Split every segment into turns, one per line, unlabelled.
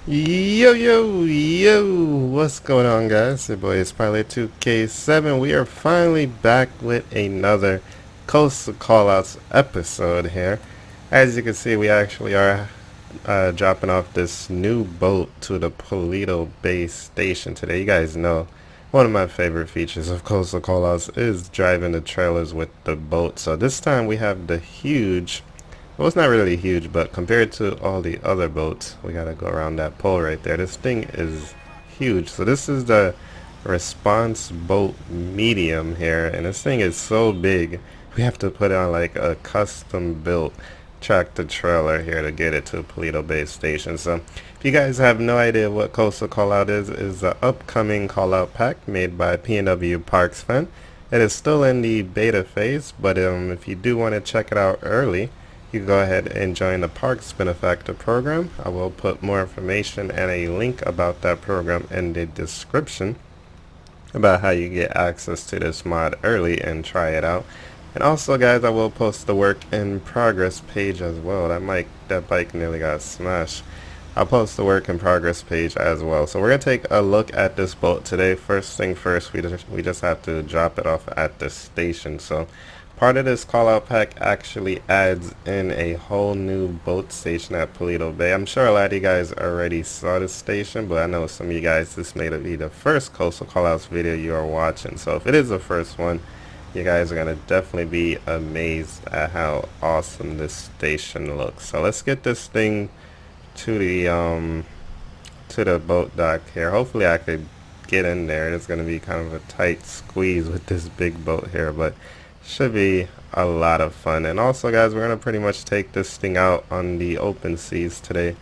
Yo, what's going on, guys? Your boy is Pilot 2K7. We are finally back with another Coastal Callouts episode here. As you can see, we actually are dropping off this new boat to the Polito Bay Station today. You guys know one of my favorite features of Coastal Callouts is driving the trailers with the boat. So this time we have the huge, well, it's not really huge, but compared to all the other boats, we gotta go around that pole right there. This thing is huge. So this is the response boat medium here, and this thing is so big, we have to put on like a custom built tractor trailer here to get it to Polito Bay Station. So if you guys have no idea what Coastal Callout is an upcoming callout pack made by PNWParksFan. It is still in the beta phase, but if you do want to check it out early, you can go ahead and join the Parks Benefactor program. I will put more information and a link about that program in the description about how you get access to this mod early and try it out. And also, guys, I will post the work in progress page as well. That bike nearly got smashed. I'll post the work in progress page as well. So we're gonna take a look at this boat today. First thing first, we just have to drop it off at the station. So part of this call out pack actually adds in a whole new boat station at Polito Bay. I'm sure a lot of you guys already saw this station, but I know some of you guys, this may be the first Coastal Callouts video you are watching. So if it is the first one, you guys are gonna definitely be amazed at how awesome this station looks. So let's get this thing to the boat dock here. Hopefully I could get in there. It's gonna be kind of a tight squeeze with this big boat here, but should be a lot of fun. And also, guys, we're gonna pretty much take this thing out on the open seas today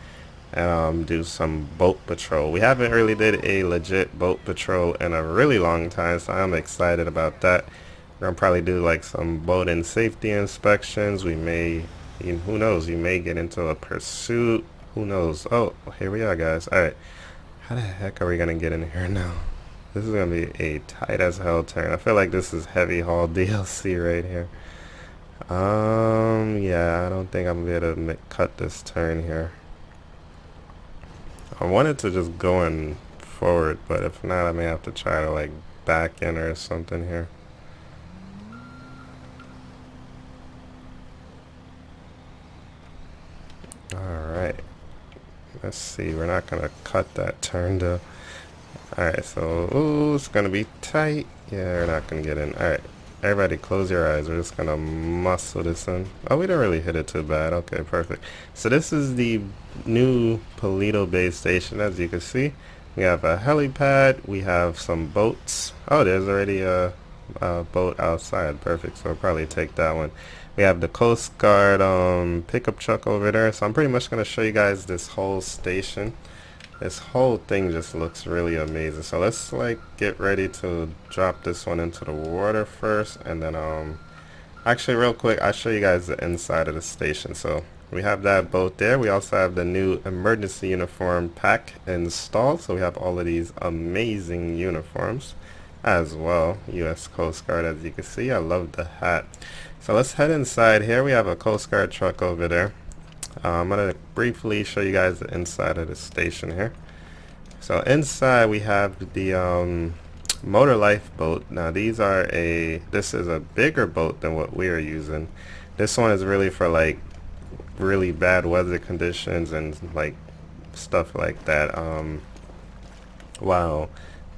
and do some boat patrol. We haven't really did a legit boat patrol in a really long time, so I'm excited about that. We're gonna probably do like some boat and safety inspections. We may, who knows, you may get into a pursuit. Who knows? Oh, here we are, guys. Alright, how the heck are we gonna get in here now? This is gonna be a tight as hell turn. I feel like this is heavy haul DLC right here. Yeah, I don't think I'm gonna be able to cut this turn here. I wanted to just go in forward, but if not, I may have to try to like back in or something here. Alright. Let's see, we're not gonna cut that turn though. Alright, so ooh, it's gonna be tight. Yeah, we're not gonna get in. Alright, everybody close your eyes. We're just gonna muscle this in. Oh, we didn't really hit it too bad. Okay, perfect. So this is the new Polito Bay Station. As you can see, we have a helipad, we have some boats. Oh, there's already a boat outside. Perfect, so I'll probably take that one. We have the Coast Guard pickup truck over there. So I'm pretty much going to show you guys this whole station. This whole thing just looks really amazing. So let's like get ready to drop this one into the water first, and then actually real quick, I'll show you guys the inside of the station. So we have that boat there. We also have the new emergency uniform pack installed. So we have all of these amazing uniforms as well. US Coast Guard, as you can see. I love the hat. So let's head inside here. We have a Coast Guard truck over there. I'm going to briefly show you guys the inside of the station here. So inside we have the motor lifeboat. Now this is a bigger boat than what we are using. This one is really for like really bad weather conditions and like stuff like that. Wow.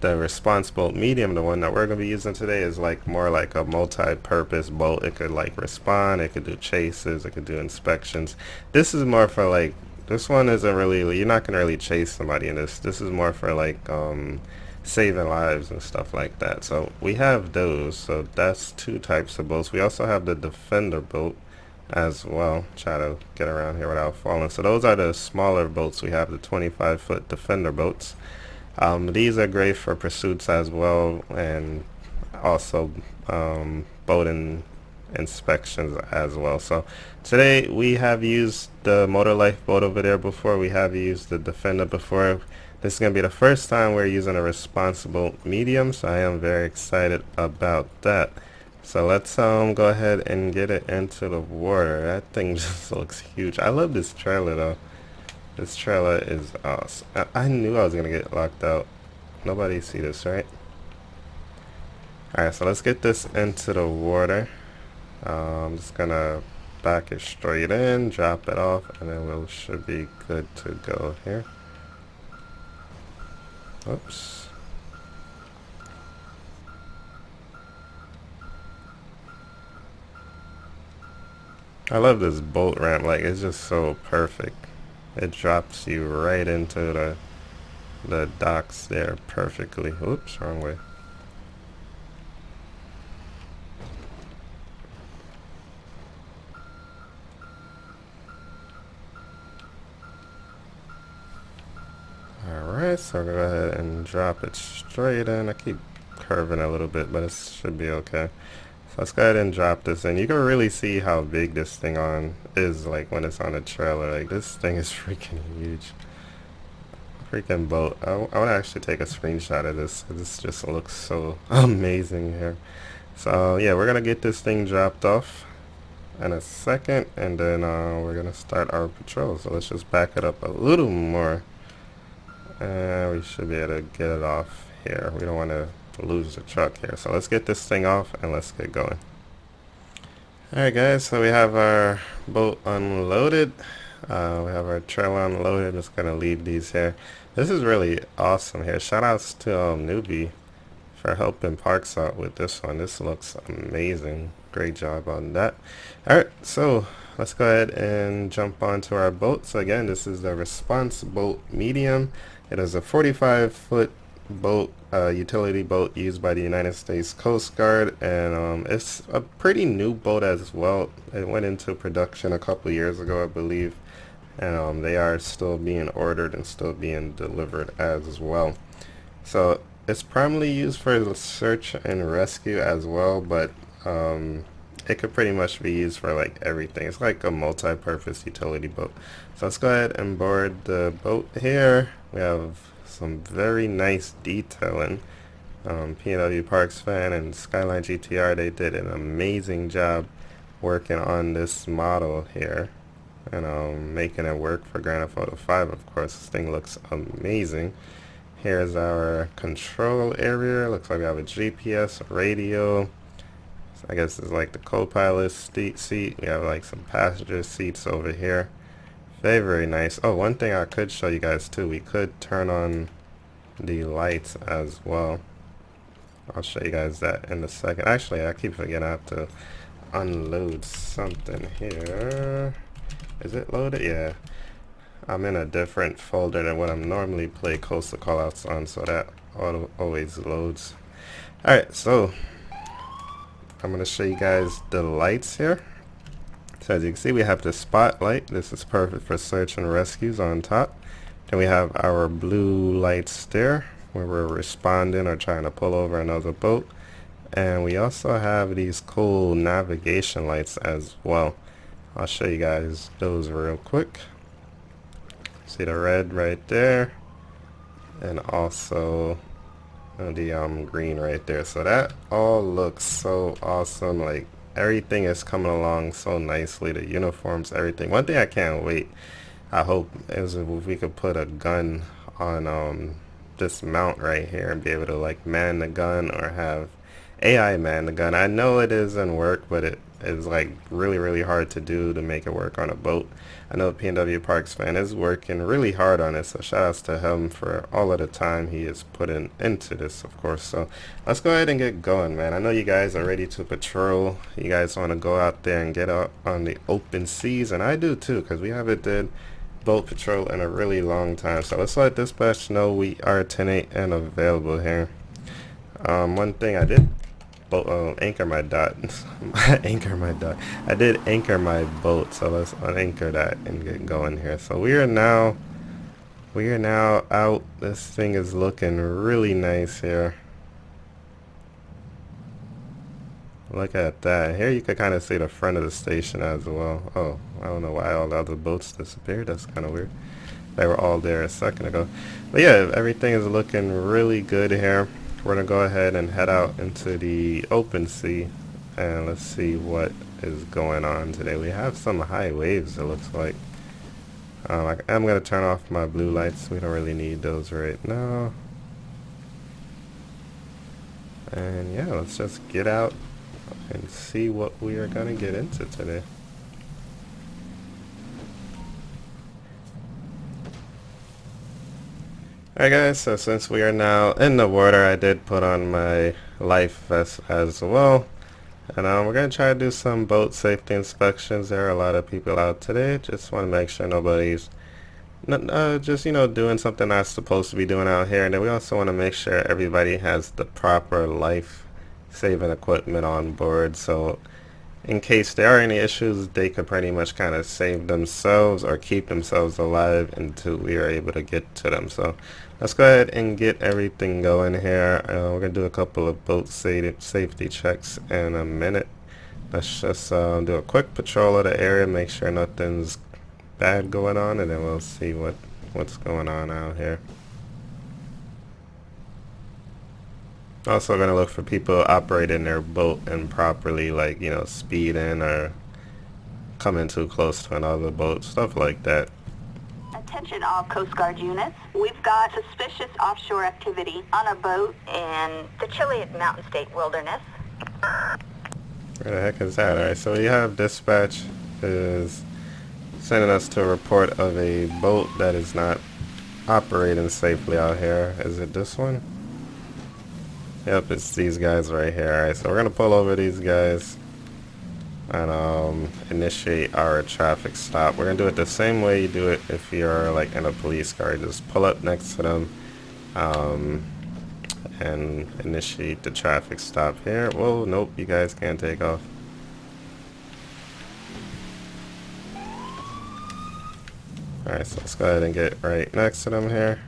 The response boat medium, the one that we're going to be using today, is like more like a multi-purpose boat. It could like respond, it could do chases, it could do inspections. This is more for like, this one isn't really, you're not going to really chase somebody in this. This is more for like saving lives and stuff like that. So we have those. So that's two types of boats. We also have the defender boat as well. Try to get around here without falling. So those are the smaller boats. We have the 25-foot defender boats. These are great for pursuits as well, and also boat inspections as well. So today we have used the motor lifeboat over there before. We have used the defender before. This is going to be the first time we're using a responsible medium, so I am very excited about that. So let's go ahead and get it into the water. That thing just looks huge. I love this trailer though. This trailer is awesome. I knew I was gonna get locked out. Nobody see this, right? Alright, so let's get this into the water. I'm just gonna back it straight in, drop it off, and then we should be good to go here. Oops. I love this boat ramp, like it's just so perfect. It drops you right into the docks there perfectly. Oops, wrong way. Alright, so I'm gonna go ahead and drop it straight in. I keep curving a little bit, but it should be okay. So let's go ahead and drop this in. You can really see how big this thing is like when it's on a trailer. Like this thing is freaking huge. Freaking boat. I want to actually take a screenshot of this. This just looks so amazing here. So yeah, we're gonna get this thing dropped off in a second, and then we're gonna start our patrol. So let's just back it up a little more, and we should be able to get it off here. We don't want to lose the truck here. So let's get this thing off and let's get going. Alright guys, so we have our boat unloaded. We have our trailer unloaded. I'm just gonna leave these here. This is really awesome here. Shout outs to Newbie for helping Parks out with this one. This looks amazing. Great job on that. Alright, so let's go ahead and jump onto our boat. So again, this is the Response Boat Medium. It is a 45-foot boat, utility boat used by the United States Coast Guard, and it's a pretty new boat as well. It went into production a couple years ago, I believe, and they are still being ordered and still being delivered as well. So it's primarily used for search and rescue as well, but it could pretty much be used for like everything. It's like a multi-purpose utility boat. So let's go ahead and board the boat here. We have some very nice detailing. PNWParksFan and Skyline GTR, they did an amazing job working on this model here, and making it work for Grand Theft Auto 5. Of course, this thing looks amazing. Here's our control area. Looks like we have a GPS, radio. So I guess it's like the co-pilot seat. We have like some passenger seats over here. Very, very nice. Oh, one thing I could show you guys too, we could turn on the lights as well. I'll show you guys that in a second. Actually, I keep forgetting I have to unload something here. Is it loaded? Yeah. I'm in a different folder than what I'm normally play Coastal Callouts on, so that always loads. Alright, so I'm going to show you guys the lights here. So as you can see, we have the spotlight. This is perfect for search and rescues on top. Then we have our blue lights there where we're responding or trying to pull over another boat. And we also have these cool navigation lights as well. I'll show you guys those real quick. See the red right there, and also the green right there. So that all looks so awesome. Like everything is coming along so nicely. The uniforms, everything. One thing I can't wait, I hope, is if we could put a gun on this mount right here and be able to like man the gun or have AI man the gun. I know it is in work, but it is like really hard to do to make it work on a boat. I know PNWParksFan is working really hard on it, so shout outs to him for all of the time he is putting into this, of course. So let's go ahead and get going, man. I know you guys are ready to patrol. You guys want to go out there and get out on the open seas, and I do too, because we haven't did boat patrol in a really long time. So let's let dispatch know we are 10-8 and available here. One thing I did anchor my dot. Anchor my dot. I did anchor my boat, so let's unanchor that and get going here. So we are now out. This thing is looking really nice here. Look at that. Here you can kind of see the front of the station as well. Oh, I don't know why all the other boats disappeared. That's kind of weird. They were all there a second ago. But yeah, everything is looking really good here. We're going to go ahead and head out into the open sea, and let's see what is going on today. We have some high waves, it looks like. I'm gonna turn off my blue lights. We don't really need those right now. And yeah, let's just get out and see what we are gonna get into today. Alright guys, so since we are now in the water, I did put on my life vest as well. And we're going to try to do some boat safety inspections. There are a lot of people out today. Just want to make sure nobody's just, doing something not supposed to be doing out here. And then we also want to make sure everybody has the proper life-saving equipment on board. So in case there are any issues, they could pretty much kind of save themselves or keep themselves alive until we are able to get to them. So let's go ahead and get everything going here. We're going to do a couple of boat safety checks in a minute. Let's just do a quick patrol of the area, make sure nothing's bad going on, and then we'll see what's going on out here. Also going to look for people operating their boat improperly, like, speeding or coming too close to another boat, stuff like that.
Attention all Coast Guard units. We've got suspicious offshore activity on a boat in the Chiliad Mountain State Wilderness.
Where the heck is that? Alright, so we have dispatch is sending us to a report of a boat that is not operating safely out here. Is it this one? Yep, it's these guys right here. Alright, so we're going to pull over these guys and initiate our traffic stop. We're going to do it the same way you do it if you're like in a police car. Just pull up next to them and initiate the traffic stop here. Whoa, nope, you guys can't take off. Alright, so let's go ahead and get right next to them here.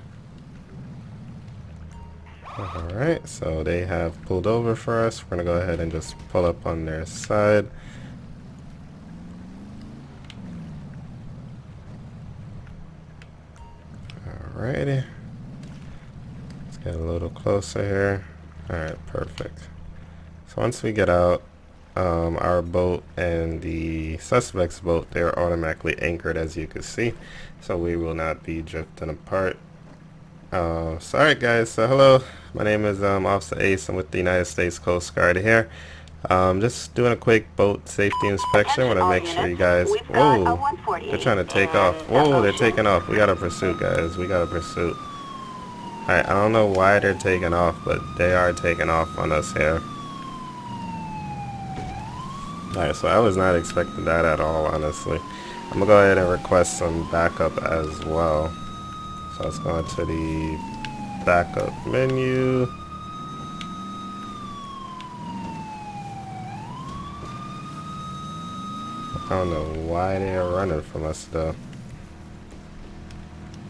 Alright, so they have pulled over for us. We're going to go ahead and just pull up on their side. Alrighty. Let's get a little closer here. Alright, perfect. So once we get out, our boat and the suspect's boat, they are automatically anchored, as you can see. So we will not be drifting apart. So alright guys, so hello, my name is Officer Ace. I'm with the United States Coast Guard here. Just doing a quick boat safety inspection. Want to make sure you guys, whoa, they're trying to take off. Whoa, they're taking off. We got a pursuit, guys. We got a pursuit. Alright, I don't know why they're taking off, but they are taking off on us here. Alright, so I was not expecting that at all, honestly. I'm gonna go ahead and request some backup as well. So let's go into the backup menu. I don't know why they are running from us though.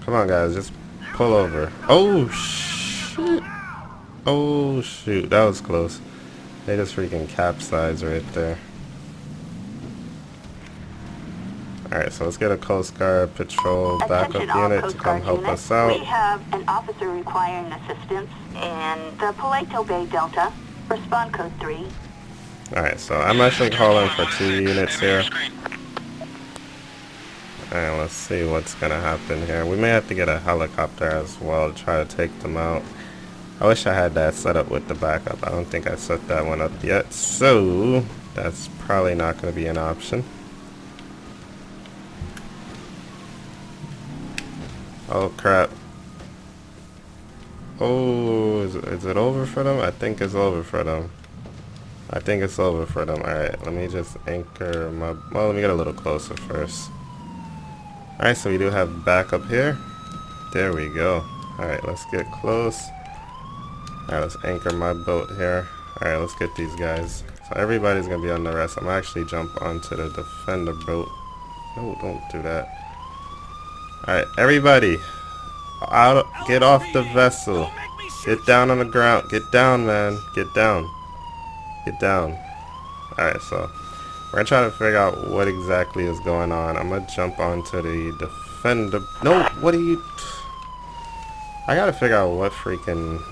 Come on guys, just pull over. Oh shit. Oh shoot, that was close. They just freaking capsized right there. Alright, so let's get a Coast Guard patrol backup unit to come help us out.
We have an officer requiring assistance in the Paleto Bay Delta. Respond code 3.
Alright, so I'm actually calling for 2 units here. Alright, let's see what's gonna happen here. We may have to get a helicopter as well to try to take them out. I wish I had that set up with the backup. I don't think I set that one up yet, so that's probably not going to be an option. Oh crap. Oh, is it over for them? I think it's over for them. I think it's over for them. Alright, let me just anchor my... Well, let me get a little closer first. Alright, so we do have backup here. There we go. Alright, let's get close. Alright, let's anchor my boat here. Alright, let's get these guys. So everybody's going to be on the rest. I'm going to actually jump onto the defender boat. No, don't do that. Alright, everybody. Get off the vessel. Get down on the ground. Get down, man. Get down. Get down. Alright, so we're going to try to figure out what exactly is going on. I'm going to jump onto the defender. No, what are you... I got to figure out what freaking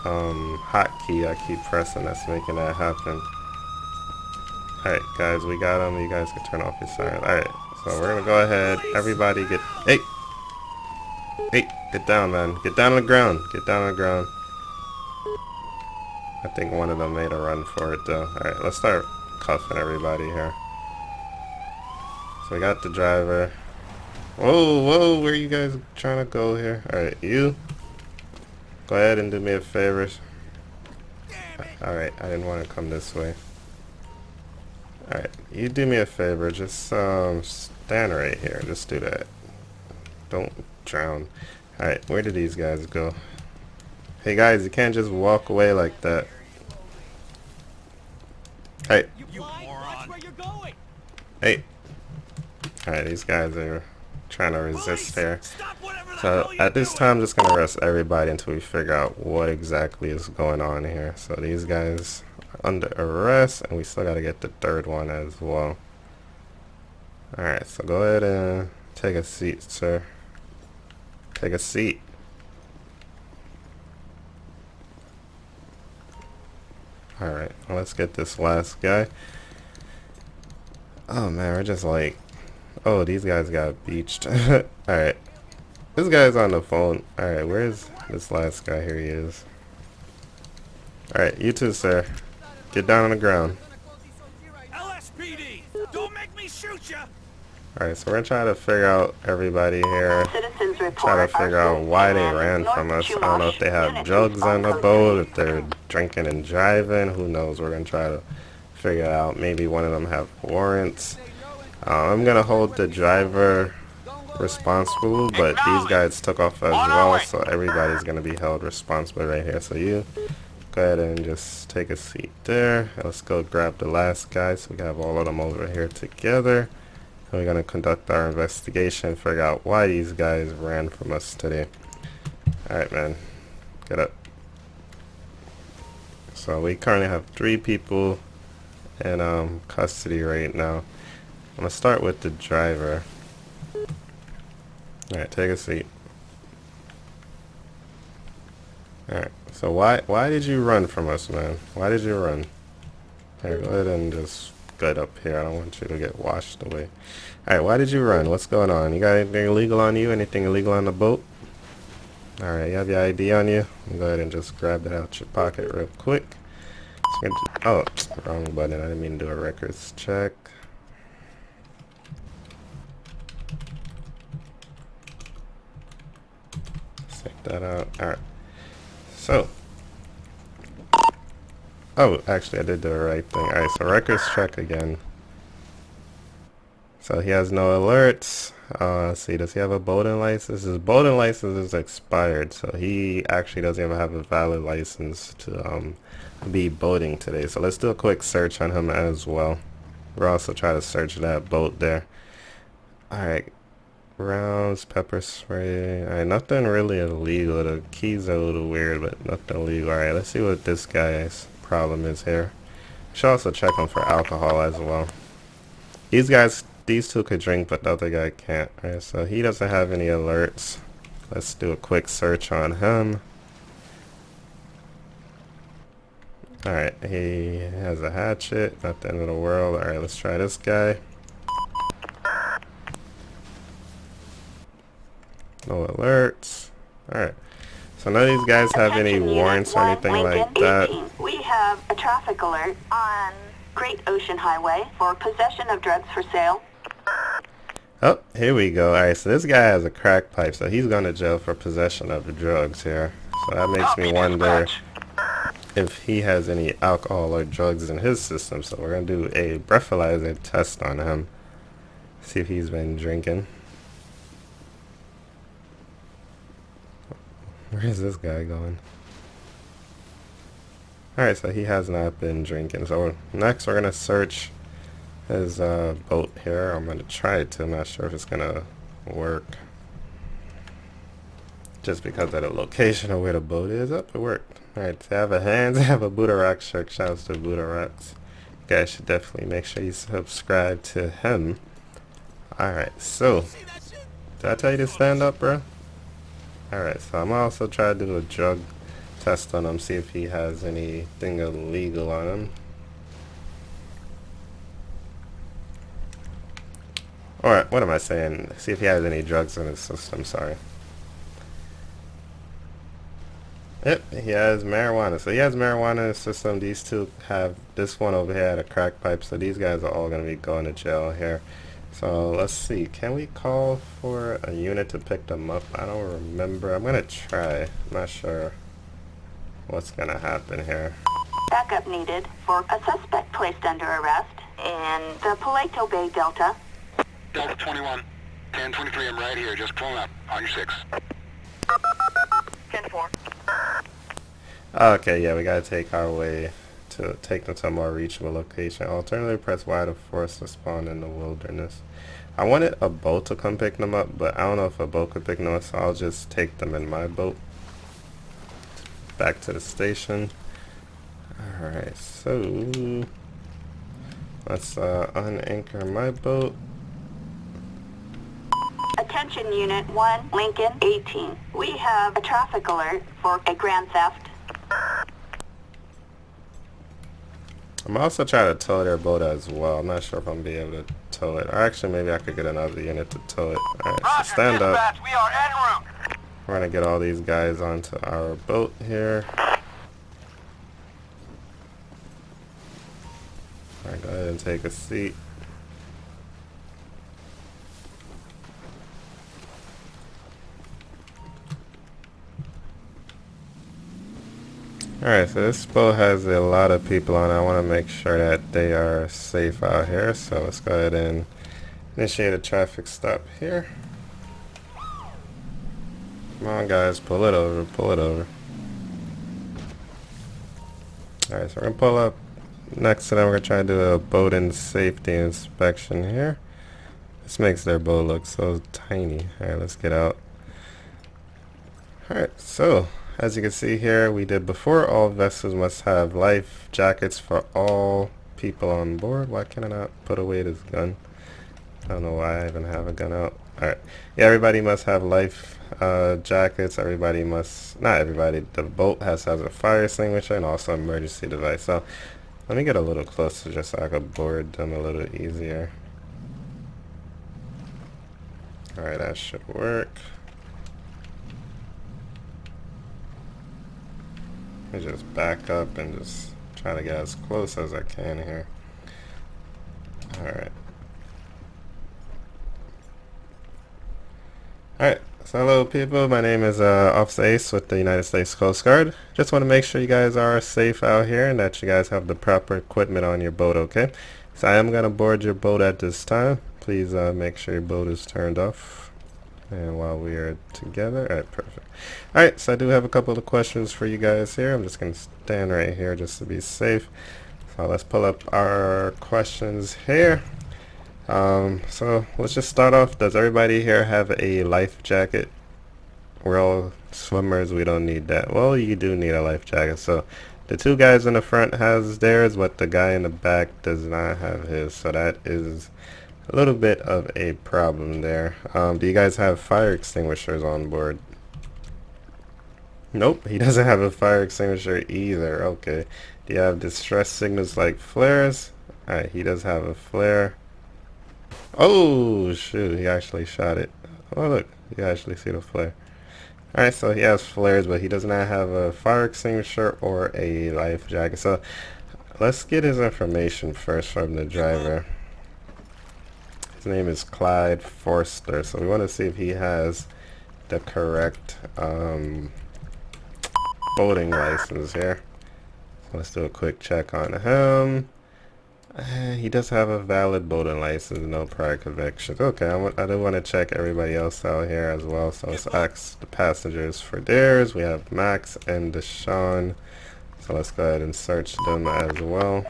hotkey I keep pressing that's making that happen. Alright, guys, we got him. You guys can turn off your siren. Alright, So we're gonna go ahead. Everybody get. Hey! Hey! Get down, man. Get down on the ground. Get down on the ground. I think one of them made a run for it though. Alright, let's start cuffing everybody here. So we got the driver. Whoa, whoa, where you guys trying to go here? Alright, you. Go ahead and do me a favor. Alright, I didn't want to come this way. Alright, you do me a favor. Just stand right here. Just do that. Don't drown. Alright, where did these guys go? Hey guys, you can't just walk away like that. Hey.
You moron. Where you're going?
Hey. Alright, these guys are trying to resist here. So at this time, I'm just going to arrest everybody until we figure out what exactly is going on here. So these guys are under arrest, and we still got to get the third one as well. Alright, so go ahead and take a seat, sir. Take a seat. Alright, well, let's get this last guy. Oh man, we're just like, oh, these guys got beached. Alright, this guy's on the phone. Alright, where's this last guy? Here he is. Alright, you too, sir. Get down on the ground.
LSPD, don't make me shoot ya.
Alright, so we're gonna try to figure out everybody here.
Citizens report
Try to figure out why they ran from us. I don't know if they have drugs on the boat, if they're drinking and driving. Who knows? We're gonna try to figure it out. Maybe one of them have warrants. I'm gonna hold the driver responsible, but these guys took off as well, so everybody's gonna be held responsible right here. So you go ahead and just take a seat there. Let's go grab the last guy so we can have all of them over here together. And we're going to conduct our investigation, figure out why these guys ran from us today. Alright, man. Get up. So we currently have 3 people in custody right now. I'm going to start with the driver. Alright, take a seat. Alright, so why did you run from us, man? Why did you run? Here, go ahead and just get up here. I don't want you to get washed away. Alright, why did you run? What's going on? You got anything illegal on you? Anything illegal on the boat? Alright, you have your ID on you? Go ahead and just grab it out your pocket real quick. Oh, wrong button. I didn't mean to do a records check. Check that out. Alright. So. Oh, actually I did the right thing. Alright, so records check again. So he has no alerts. Let's see, does he have a boating license? His boating license is expired, so he actually doesn't even have a valid license to be boating today. So let's do a quick search on him as well. We'll also try to search that boat there. Alright, rounds, pepper spray. Alright, nothing really illegal. The keys are a little weird, but nothing illegal. Alright, let's see what this guy's problem is here. Should also check him for alcohol as well. These two could drink, but the other guy can't. Alright, so he doesn't have any alerts. Let's do a quick search on him. Alright, he has a hatchet, not the end of the world. Alright, let's try this guy. No alerts. Alright. So none of these guys have any warrants or anything like that.
We have a traffic alert on Great Ocean Highway for possession of drugs for sale.
Oh, here we go. Alright, so this guy has a crack pipe, so he's going to jail for possession of the drugs here. So that makes me wonder if he has any alcohol or drugs in his system. So we're going to do a breathalyzer test on him. See if he's been drinking. Where is this guy going? Alright, so he has not been drinking. So next we're going to search his boat here. I'm going to try it too. I'm not sure if it's going to work. Just because of the location of where the boat is. Up, it worked. Alright, so I have a hands, I have a Buddha Rock shirt. Shouts to Buddha Rocks. You guys should definitely make sure you subscribe to him. Alright, so did I tell you to stand up, bro? Alright, so I'm also trying to do a drug test on him, see if he has anything illegal on him. Or what am I saying? See if he has any drugs in his system. Sorry. Yep, he has marijuana. So he has marijuana in his system. These two have, this one over here had a crack pipe. So these guys are all going to be going to jail here. So let's see. Can we call for a unit to pick them up? I don't remember. I'm going to try. I'm not sure what's going to happen here.
Backup needed for a suspect placed under arrest in the Paleto Bay Delta.
Delta 21, 1023, I'm right here, just pulling up, on your 6.
10-4.
Okay, yeah, we gotta take our way to take them to a more reachable location. Alternatively, press Y to force to spawn in the wilderness. I wanted a boat to come pick them up, but I don't know if a boat could pick them up, so I'll just take them in my boat back to the station. Alright, so let's unanchor my boat.
Attention Unit 1, Lincoln 18. We have a traffic alert for a grand theft.
I'm also trying to tow their boat as well. I'm not sure if I'm gonna be able to tow it. Or actually, maybe I could get another unit to tow it. Alright, so stand up.
We are en route.
We're gonna get all these guys onto our boat here. Alright, go ahead and take a seat. Alright, so this boat has a lot of people on it. I want to make sure that they are safe out here. So let's go ahead and initiate a traffic stop here. Come on guys, pull it over, pull it over. Alright, so we're going to pull up next to them. We're going to try to do a boat and safety inspection here. This makes their boat look so tiny. Alright, let's get out. Alright, so as you can see here, we did before, all vessels must have life jackets for all people on board. Why can I not put away this gun? I don't know why I even have a gun out. Alright, yeah, everybody must have life jackets. Everybody must, not everybody, the boat has a fire extinguisher and also emergency device. So let me get a little closer just so I can board them a little easier. Alright, that should work. Let me just back up and just try to get as close as I can here. Alright. Alright, so hello people, my name is Officer Ace with the United States Coast Guard. Just want to make sure you guys are safe out here and that you guys have the proper equipment on your boat, okay? So I am going to board your boat at this time. Please make sure your boat is turned off. And while we are together, alright, perfect. Alright, so I do have a couple of questions for you guys here. I'm just going to stand right here just to be safe. So let's pull up our questions here. So let's just start off. Does everybody here have a life jacket? We're all swimmers, we don't need that. Well, you do need a life jacket. So the two guys in the front has theirs, but the guy in the back does not have his. So that is a little bit of a problem there. Do you guys have fire extinguishers on board? Nope, he doesn't have a fire extinguisher either. Okay. Do you have distress signals like flares? Alright, he does have a flare. Oh, shoot, he actually shot it. Oh, look, you actually see the flare. Alright, so he has flares, but he does not have a fire extinguisher or a life jacket. So let's get his information first from the driver. His name is Clyde Forster, so we want to see if he has the correct boating license here. So let's do a quick check on him. He does have a valid boating license, no prior convictions. Okay, I do want to check everybody else out here as well. So let's ask the passengers for theirs. We have Max and Deshaun. So let's go ahead and search them as well.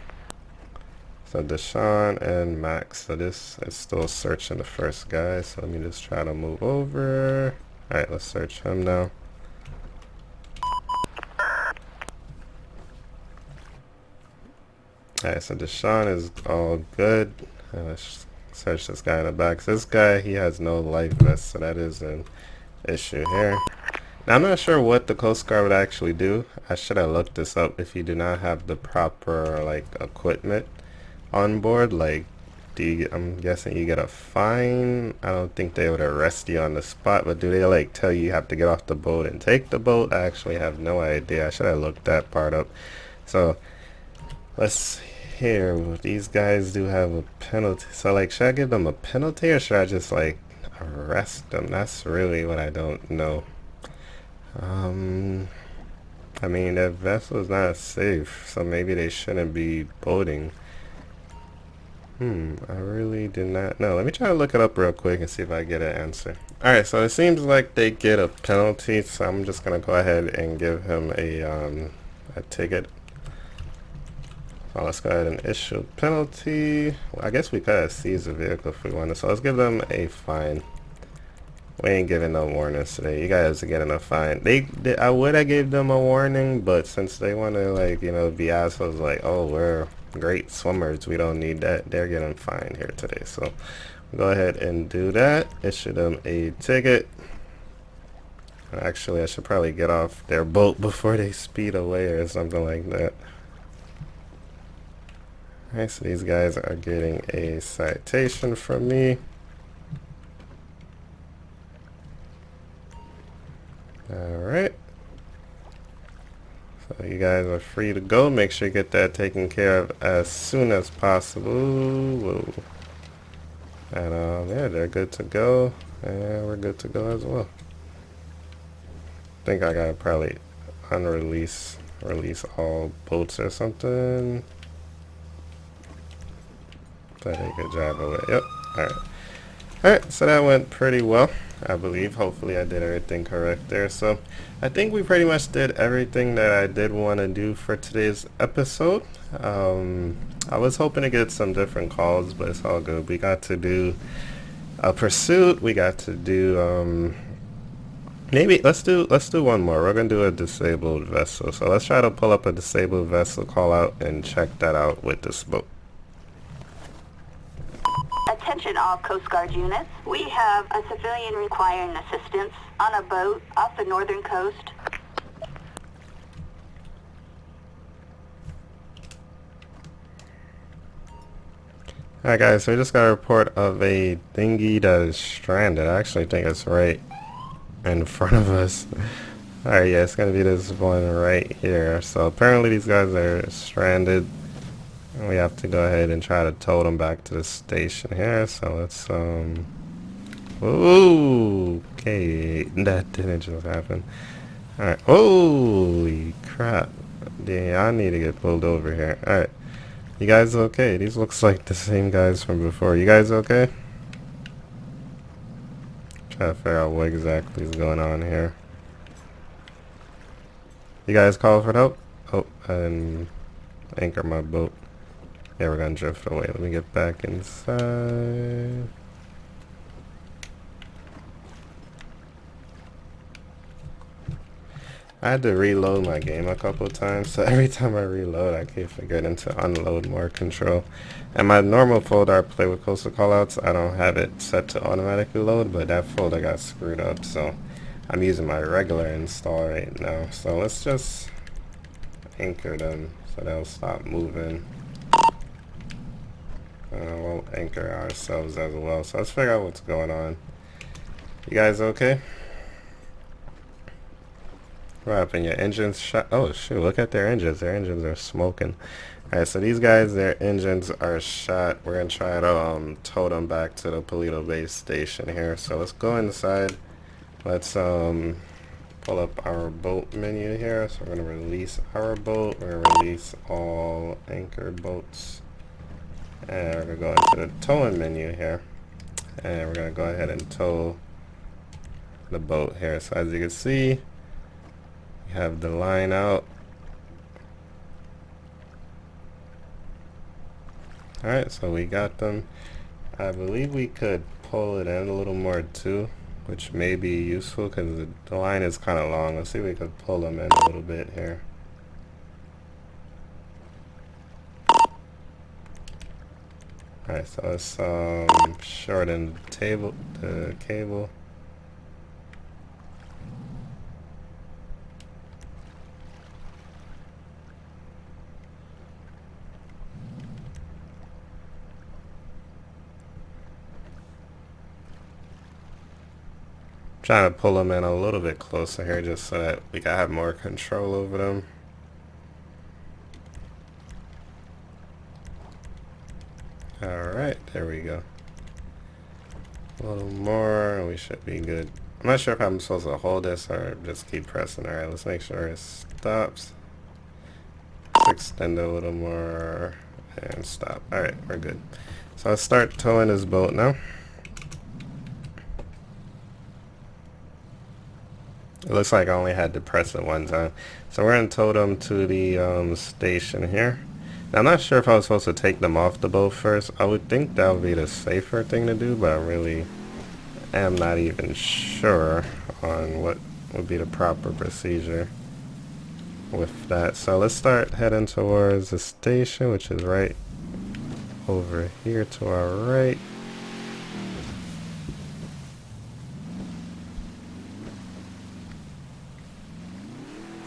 So Deshaun and Max. So this is still searching the first guy. So let me just try to move over. Alright, let's search him now. Alright, so Deshaun is all good. Let's search this guy in the back. So this guy, he has no life vest, so that is an issue here. Now, I'm not sure what the Coast Guard would actually do. I should have looked this up. If you do not have the proper, like, equipment on board, like, I'm guessing you get a fine. I don't think they would arrest you on the spot, but do they like tell you have to get off the boat and take the boat? I actually have no idea. I should have looked that part up. So let's hear. These guys do have a penalty. So like, should I give them a penalty or should I just like arrest them? That's really what I don't know. I mean, that vessel is not safe, so maybe they shouldn't be boating. I really did not know. Let me try to look it up real quick and see if I get an answer. Alright, so it seems like they get a penalty, so I'm just gonna go ahead and give him a ticket. So let's go ahead and issue penalty. Well, I guess we could have seized the vehicle if we wanted, so let's give them a fine. We ain't giving no warnings today. You guys are getting a fine. I would have gave them a warning, but since they want to, like, you know, be assholes, like, oh, we're great swimmers, we don't need that. They're getting fined here today. So go ahead and do that. Issue them a ticket. Actually, I should probably get off their boat before they speed away or something like that. Alright, so these guys are getting a citation from me. Alright, so you guys are free to go. Make sure you get that taken care of as soon as possible. Whoa. And yeah, they're good to go, and we're good to go as well. I think I gotta probably release all boats or something so they can drive away. Yep. Alright, so that went pretty well, I believe. Hopefully I did everything correct there. So I think we pretty much did everything that I did want to do for today's episode. I was hoping to get some different calls, but it's all good. We got to do a pursuit. We got to do maybe let's do one more. We're gonna do a disabled vessel. So let's try to pull up a disabled vessel call out and check that out with this boat.
Attention all Coast Guard units. We have a civilian requiring assistance on a boat off the northern coast.
Alright guys, so we just got a report of a dinghy that is stranded. I actually think it's right in front of us. Alright, yeah, it's gonna be this one right here. So apparently these guys are stranded. We have to go ahead and try to tow them back to the station here. So let's ooh, okay, that didn't just happen. Alright, holy crap. Yeah, I need to get pulled over here. Alright, you guys okay? These looks like the same guys from before. You guys okay? Try to figure out what exactly is going on here. You guys call for help? Oh, and anchor my boat. Yeah, we're gonna drift away. Let me get back inside. I had to reload my game a couple of times, so every time I reload I keep forgetting to unload more control. And my normal folder I play with Coastal Callouts, I don't have it set to automatically load, but that folder got screwed up, so I'm using my regular install right now. So let's just anchor them so they'll stop moving. We'll anchor ourselves as well. So let's figure out what's going on. You guys okay? What happened? Your engines shot? Oh shoot, look at their engines. Their engines are smoking. Alright, so these guys, their engines are shot. We're gonna try to tow them back to the Paleto Bay station here. So let's go inside. Let's pull up our boat menu here. So we're gonna release our boat. We're gonna release all anchored boats. And we're going to go into the towing menu here, and we're going to go ahead and tow the boat here. So as you can see, we have the line out. Alright, so we got them. I believe we could pull it in a little more too, which may be useful because the line is kind of long. Let's see if we could pull them in a little bit here. Alright, so let's shorten the cable. trying to pull them in a little bit closer here just so that we can have more control over them. Alright, there we go. A little more and we should be good. I'm not sure if I'm supposed to hold this or just keep pressing. Alright, let's make sure it stops. Let's extend a little more and stop. Alright, we're good. So I'll start towing this boat now. It looks like I only had to press it one time. So we're going to tow them to the station here. Now, I'm not sure if I was supposed to take them off the boat first. I would think that would be the safer thing to do, but I really am not even sure on what would be the proper procedure with that. So let's start heading towards the station, which is right over here to our right.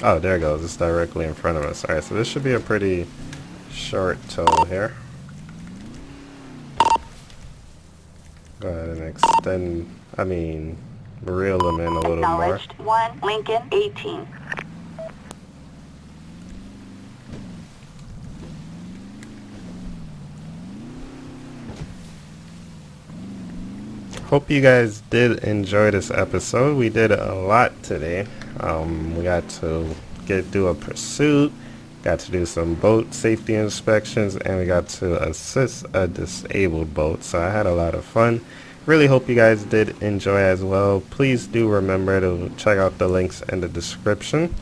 Oh, there it goes. It's directly in front of us. Alright, so this should be a pretty short tow here. Go ahead and extend, reel them in a little more.
Acknowledged. 1 Lincoln 18.
Hope you guys did enjoy this episode. We did a lot today. We got to do a pursuit, got to do some boat safety inspections, and we got to assist a disabled boat. So I had a lot of fun. Really hope you guys did enjoy as well. Please do remember to check out the links in the description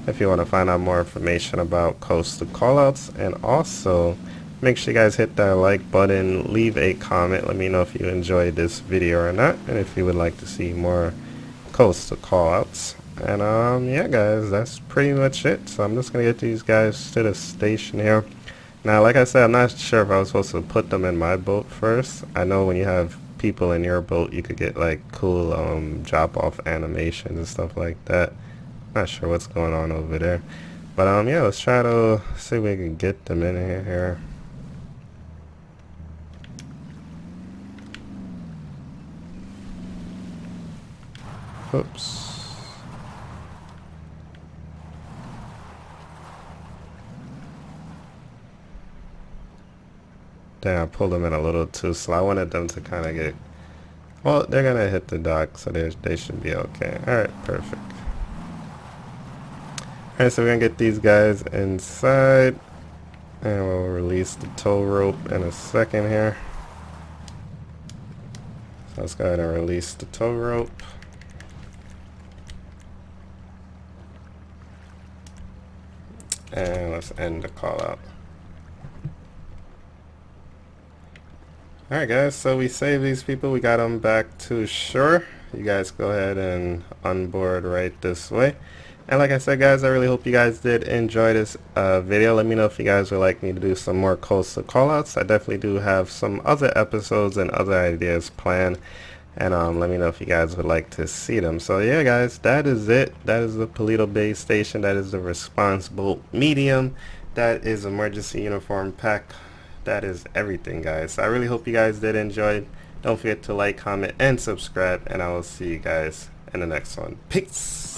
if you want to find out more information about Coastal Callouts, and also make sure you guys hit that like button, leave a comment, let me know if you enjoyed this video or not, and if you would like to see more Coastal Callouts. And yeah guys, that's pretty much it. So I'm just gonna get these guys to the station here. Now, like I said, I'm not sure if I was supposed to put them in my boat first. I know when you have people in your boat, you could get like cool drop off animations and stuff like that. Not sure what's going on over there, but yeah, let's try to see if we can get them in here. Oops. Damn, I pulled them in a little too slow. I wanted them to kind of get... Well, they're going to hit the dock, so they should be okay. Alright, perfect. Alright, so we're going to get these guys inside. And we'll release the tow rope in a second here. So let's go ahead and release the tow rope. And let's end the call out. Alright guys, so we saved these people. We got them back to shore. You guys go ahead and onboard right this way. And like I said guys, I really hope you guys did enjoy this video. Let me know if you guys would like me to do some more Coastal Callouts. I definitely do have some other episodes and other ideas planned. And let me know if you guys would like to see them. So yeah guys, that is it. That is the Paleto Bay Station. That is the Response Boat Medium. That is Emergency Uniform Pack. That is everything guys. I really hope you guys did enjoy. Don't forget to like, comment, and subscribe. And I will see you guys in the next one. Peace.